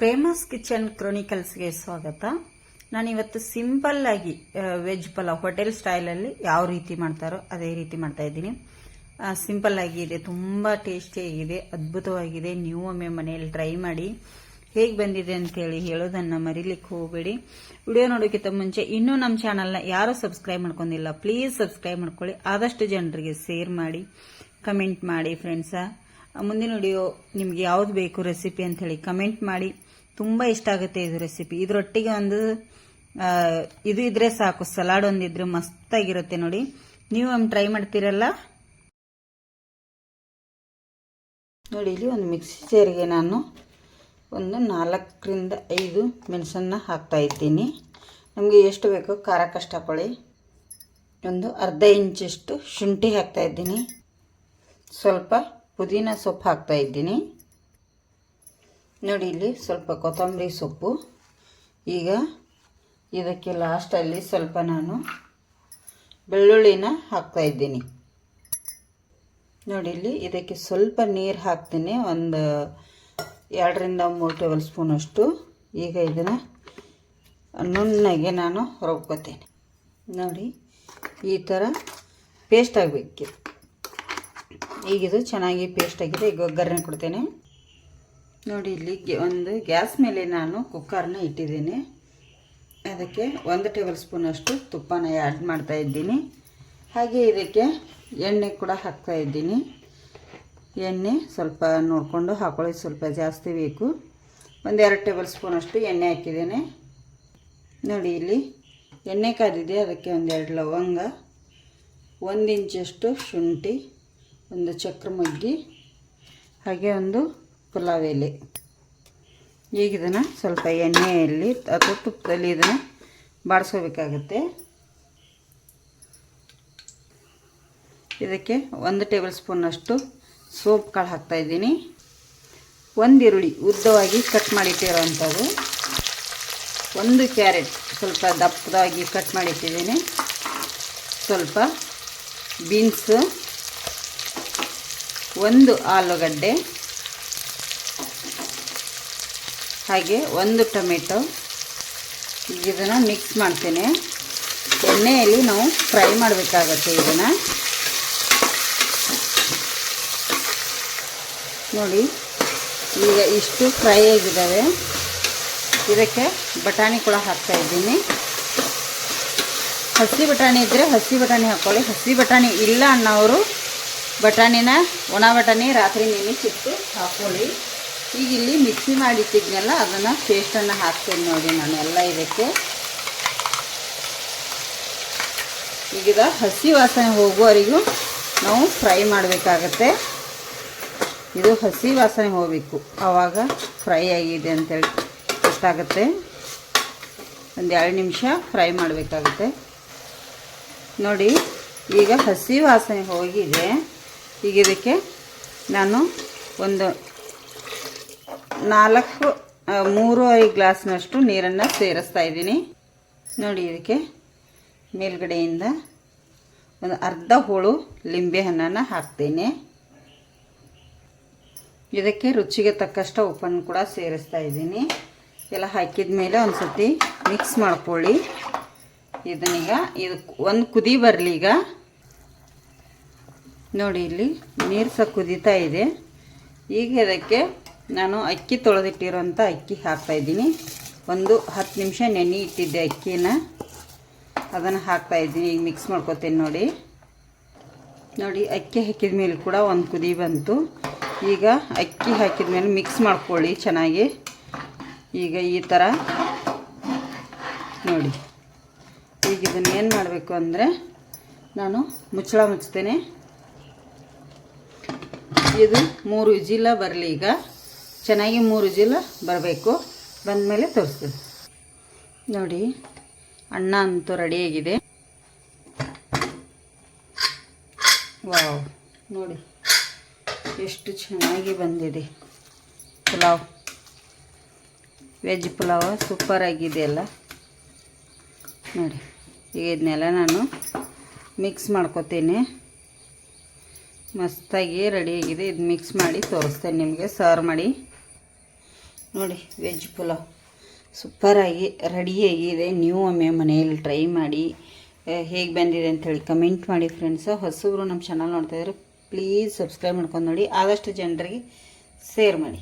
Prema's kitchen ಕ್ರೋನಿಕಲ್ಸ್ಗೆ ಸ್ವಾಗತ. ನಾನಿವತ್ತು simple ಆಗಿ ವೆಜ್ ಪಲಾವ್ ಹೋಟೆಲ್ ಸ್ಟೈಲಲ್ಲಿ ಯಾವ ರೀತಿ ಮಾಡ್ತಾರೋ ಅದೇ ರೀತಿ ಮಾಡ್ತಾ ಇದ್ದೀನಿ. ಸಿಂಪಲ್ ಆಗಿದೆ, ತುಂಬ ಟೇಸ್ಟಿಯಾಗಿದೆ, ಅದ್ಭುತವಾಗಿದೆ. ನೀವು ಒಮ್ಮೆ ಮನೆಯಲ್ಲಿ ಟ್ರೈ ಮಾಡಿ ಹೇಗೆ ಬಂದಿದೆ ಅಂತೇಳಿ ಹೇಳೋದನ್ನು ಮರಿಲಿಕ್ಕೆ ಹೋಗಬೇಡಿ. ವಿಡಿಯೋ ನೋಡೋಕ್ಕಿಂತ ಮುಂಚೆ ಇನ್ನೂ ನಮ್ಮ ಚಾನಲ್ನ ಯಾರೂ ಸಬ್ಸ್ಕ್ರೈಬ್ ಮಾಡ್ಕೊಂಡಿಲ್ಲ, ಪ್ಲೀಸ್ ಸಬ್ಸ್ಕ್ರೈಬ್ ಮಾಡ್ಕೊಳ್ಳಿ. ಆದಷ್ಟು ಜನರಿಗೆ ಶೇರ್ ಮಾಡಿ, ಕಮೆಂಟ್ ಮಾಡಿ ಫ್ರೆಂಡ್ಸ. ಮುಂದಿನ ವಿಡಿಯೋ ನಿಮ್ಗೆ ಯಾವ್ದು ಬೇಕು ರೆಸಿಪಿ ಅಂತ ಹೇಳಿ ಕಮೆಂಟ್ ಮಾಡಿ. ತುಂಬ ಇಷ್ಟ ಆಗುತ್ತೆ ಇದು ರೆಸಿಪಿ. ಇದರೊಟ್ಟಿಗೆ ಒಂದು ಇದು ಇದ್ರೆ ಸಾಕು, ಸಲಾಡ್ ಒಂದಿದ್ರೆ ಮಸ್ತಾಗಿರುತ್ತೆ ನೋಡಿ. ನೀವು ಒಮ್ಮೆ ಟ್ರೈ ಮಾಡ್ತೀರಲ್ಲ ನೋಡಿ. ಇಲ್ಲಿ ಒಂದು ಮಿಕ್ಸಿ ಜಾರಿಗೆ ನಾನು ಒಂದು 4ರಿಂದ 5 ಮೆಣಸನ್ನು ಹಾಕ್ತಾ ಇದ್ದೀನಿ. ನಮಗೆ ಎಷ್ಟು ಬೇಕೋ ಖಾರಕ್ಕೆ ಅಷ್ಟು ಹಾಕೊಳ್ಳಿ. ಒಂದು ಅರ್ಧ ಇಂಚಷ್ಟು ಶುಂಠಿ ಹಾಕ್ತಾ ಇದ್ದೀನಿ. ಸ್ವಲ್ಪ ಪುದೀನ ಸೊಪ್ಪು ಹಾಕ್ತಾ ಇದ್ದೀನಿ ನೋಡಿ. ಇಲ್ಲಿ ಸ್ವಲ್ಪ ಕೊತ್ತಂಬರಿ ಸೊಪ್ಪು. ಈಗ ಇದಕ್ಕೆ ಲಾಸ್ಟಲ್ಲಿ ಸ್ವಲ್ಪ ನಾನು ಬೆಳ್ಳುಳ್ಳಿನ ಹಾಕ್ತಾ ಇದ್ದೀನಿ ನೋಡಿ. ಇಲ್ಲಿ ಇದಕ್ಕೆ ಸ್ವಲ್ಪ ನೀರು ಹಾಕ್ತೀನಿ, ಒಂದು 2ರಿಂದ 3 ಟೇಬಲ್ ಸ್ಪೂನ್ ಅಷ್ಟು. ಈಗ ಇದನ್ನು ನುಣ್ಣಗೆ ನಾನು ರುಬ್ಕೋತೀನಿ ನೋಡಿ. ಈ ಥರ ಪೇಸ್ಟ್ ಆಗಬೇಕು. ಈಗಿದು ಚೆನ್ನಾಗಿ ಪೇಸ್ಟ್ ಆಗಿದೆ. ಈಗ ಒಗ್ಗರಣೆ ಕೊಡ್ತೇನೆ ನೋಡಿ. ಇಲ್ಲಿ ಒಂದು ಗ್ಯಾಸ್ ಮೇಲೆ ನಾನು ಕುಕ್ಕರ್ನ ಇಟ್ಟಿದ್ದೀನಿ. ಅದಕ್ಕೆ 1 ಟೇಬಲ್ ಸ್ಪೂನ್ ಅಷ್ಟು ತುಪ್ಪನ ಆ್ಯಡ್ ಮಾಡ್ತಾ ಇದ್ದೀನಿ. ಹಾಗೆ ಇದಕ್ಕೆ ಎಣ್ಣೆ ಕೂಡ ಹಾಕ್ತಾ ಇದ್ದೀನಿ. ಎಣ್ಣೆ ಸ್ವಲ್ಪ ನೋಡಿಕೊಂಡು ಹಾಕೊಳ್ಳಿ, ಸ್ವಲ್ಪ ಜಾಸ್ತಿ ಬೇಕು. 1-2 ಟೇಬಲ್ ಸ್ಪೂನ್ ಅಷ್ಟು ಎಣ್ಣೆ ಹಾಕಿದ್ದೇನೆ ನೋಡಿ. ಇಲ್ಲಿ ಎಣ್ಣೆ ಕಾದಿದೆ. ಅದಕ್ಕೆ 1-2 ಲವಂಗ, 1 ಇಂಚಷ್ಟು ಶುಂಠಿ, ಒಂದು ಚಕ್ರ ಮಗ್ಗಿ, ಹಾಗೆ ಒಂದು ಪುಲಾವ್ ಎಲೆ. ಈಗ ಇದನ್ನು ಸ್ವಲ್ಪ ಎಣ್ಣೆಯಲ್ಲಿ ಅಥವಾ ತುಪ್ಪದಲ್ಲಿ ಇದನ್ನು ಬಾಡಿಸ್ಕೋಬೇಕಾಗುತ್ತೆ. ಇದಕ್ಕೆ 1 ಟೇಬಲ್ ಸ್ಪೂನಷ್ಟು ಸೋಂಪು ಕಾಳು ಹಾಕ್ತಾಯಿದ್ದೀನಿ. 1 ಈರುಳ್ಳಿ ಉದ್ದವಾಗಿ ಕಟ್ ಮಾಡಿಟ್ಟಿರೋವಂಥದ್ದು, 1 ಕ್ಯಾರೆಟ್ ಸ್ವಲ್ಪ ದಪ್ಪದಾಗಿ ಕಟ್ ಮಾಡಿಟ್ಟಿದ್ದೀನಿ, ಸ್ವಲ್ಪ ಬೀನ್ಸು, 1 ಆಲೂಗಡ್ಡೆ, ಹಾಗೆ 1 ಟೊಮೆಟೊ. ಈಗ ಇದನ್ನು ಮಿಕ್ಸ್ ಮಾಡ್ತೇನೆ. ಎಣ್ಣೆಯಲ್ಲಿ ನಾವು ಫ್ರೈ ಮಾಡಬೇಕಾಗತ್ತೆ ಇದನ್ನು ನೋಡಿ. ಈಗ ಇಷ್ಟು ಫ್ರೈ ಆಗಿದ್ದಾವೆ. ಇದಕ್ಕೆ ಬಟಾಣಿ ಕೂಡ ಹಾಕ್ತಾ ಇದ್ದೀನಿ. ಹಸಿ ಬಟಾಣಿ ಇದ್ದರೆ ಹಸಿ ಬಟಾಣಿ ಹಾಕ್ಕೊಳ್ಳಿ. ಹಸಿ ಬಟಾಣಿ ಇಲ್ಲ ಅನ್ನೋರು ಬಟಾಣಿನ, ಒಣ ಬಟಾಣಿ ರಾತ್ರಿ ನೆನೆಸಿಟ್ಟು ಹಾಕ್ಕೊಳ್ಳಿ. ಈಗ ಇಲ್ಲಿ ಮಿಕ್ಸಿ ಮಾಡಿಟ್ಟಿದ್ನಲ್ಲ ಅದನ್ನು ಪೇಸ್ಟನ್ನು ಹಾಕ್ತೇನೆ ನೋಡಿ ನಾನು ಎಲ್ಲ ಇದಕ್ಕೆ. ಈಗಿದ ಹಸಿ ವಾಸನೆ ಹೋಗುವವರೆಗೂ ನಾವು ಫ್ರೈ ಮಾಡಬೇಕಾಗತ್ತೆ. ಇದು ಹಸಿ ವಾಸನೆ ಹೋಗಬೇಕು, ಆವಾಗ ಫ್ರೈ ಆಗಿದೆ ಅಂತೇಳಿ ಗೊತ್ತಾಗುತ್ತೆ. 1-2 ನಿಮಿಷ ಫ್ರೈ ಮಾಡಬೇಕಾಗುತ್ತೆ ನೋಡಿ. ಈಗ ಹಸಿ ವಾಸನೆ ಹೋಗಿದೆ. ಈಗ ಇದಕ್ಕೆ ನಾನು ಒಂದು 3-5 ಗ್ಲಾಸ್ನಷ್ಟು ನೀರನ್ನು ಸೇರಿಸ್ತಾ ಇದ್ದೀನಿ ನೋಡಿ. ಇದಕ್ಕೆ ಮೇಲ್ಗಡೆಯಿಂದ ಒಂದು ಅರ್ಧ ಹೋಳು ಲಿಂಬೆ ಹಣ್ಣನ್ನು ಹಾಕ್ತೇನೆ. ಇದಕ್ಕೆ ರುಚಿಗೆ ತಕ್ಕಷ್ಟು ಉಪ್ಪನ್ನು ಕೂಡ ಸೇರಿಸ್ತಾ ಇದ್ದೀನಿ. ಎಲ್ಲ ಹಾಕಿದ ಮೇಲೆ ಒಂದು ಸತಿ ಮಿಕ್ಸ್ ಮಾಡ್ಕೊಳ್ಳಿ. ಇದನ್ನೀಗ ಇದು ಒಂದು ಕುದಿ ಬರಲಿ. ಈಗ ನೋಡಿ ಇಲ್ಲಿ ನೀರು ಸಹ ಕುದೀತಾ ಇದೆ. ಈಗ ಇದಕ್ಕೆ ನಾನು ಅಕ್ಕಿ ತೊಳೆದಿಟ್ಟಿರೋಂಥ ಅಕ್ಕಿ ಹಾಕ್ತಾಯಿದ್ದೀನಿ. ಒಂದು 10 ನಿಮಿಷ ನೆನೆ ಇಟ್ಟಿದ್ದೆ ಅಕ್ಕಿನ, ಅದನ್ನು ಹಾಕ್ತಾಯಿದ್ದೀನಿ. ಈಗ ಮಿಕ್ಸ್ ಮಾಡ್ಕೊತೀನಿ ನೋಡಿ. ನೋಡಿ ಅಕ್ಕಿ ಹಾಕಿದ ಮೇಲೆ ಕೂಡ ಒಂದು ಕುದಿ ಬಂತು. ಈಗ ಅಕ್ಕಿ ಹಾಕಿದ ಮೇಲೆ ಮಿಕ್ಸ್ ಮಾಡ್ಕೊಳ್ಳಿ ಚೆನ್ನಾಗಿ. ಈಗ ಈ ಥರ ನೋಡಿ. ಈಗ ಇದನ್ನು ಏನು ಮಾಡಬೇಕು ಅಂದರೆ ನಾನು ಮುಚ್ಚಳ ಮುಚ್ತೇನೆ. ಇದು 3 ವಿಜಿಲ ಬರಲಿ. ಈಗ ಚೆನ್ನಾಗಿ 3 ವಿಜಿಲ ಬರಬೇಕು. ಬಂದಮೇಲೆ ತೋರಿಸ್ತೀನಿ ನೋಡಿ. ಅನ್ನ ಅಂತೂ ರೆಡಿಯಾಗಿದೆ. ವಾವ್ ನೋಡಿ ಎಷ್ಟು ಚೆನ್ನಾಗಿ ಬಂದಿದೆ ಪುಲಾವ್. ವೆಜ್ ಪುಲಾವ್ ಸೂಪರ್ ಆಗಿದೆ ಅಲ್ಲ ನೋಡಿ. ಈಗ ಇದನ್ನೆಲ್ಲ ನಾನು ಮಿಕ್ಸ್ ಮಾಡ್ಕೊತೀನಿ. ಮಸ್ತಾಗಿ ರೆಡಿಯಾಗಿದೆ. ಇದು ಮಿಕ್ಸ್ ಮಾಡಿ ತೋರಿಸ್ತೇನೆ ನಿಮಗೆ. ಸರ್ವ್ ಮಾಡಿ ನೋಡಿ ವೆಜ್ ಪುಲಾವ್ ಸೂಪರಾಗಿ ರೆಡಿಯಾಗಿದೆ. ನೀವು ಒಮ್ಮೆ ಮನೆಯಲ್ಲಿ ಟ್ರೈ ಮಾಡಿ ಹೇಗೆ ಬಂದಿದೆ ಅಂಥೇಳಿ ಕಮೆಂಟ್ ಮಾಡಿ ಫ್ರೆಂಡ್ಸು. ಹೊಸಬ್ರು ನಮ್ಮ ಚಾನಲ್ ನೋಡ್ತಾಯಿದ್ರೆ ಪ್ಲೀಸ್ ಸಬ್ಸ್ಕ್ರೈಬ್ ಮಾಡ್ಕೊಂಡು ನೋಡಿ, ಆದಷ್ಟು ಜನರಿಗೆ ಶೇರ್ ಮಾಡಿ.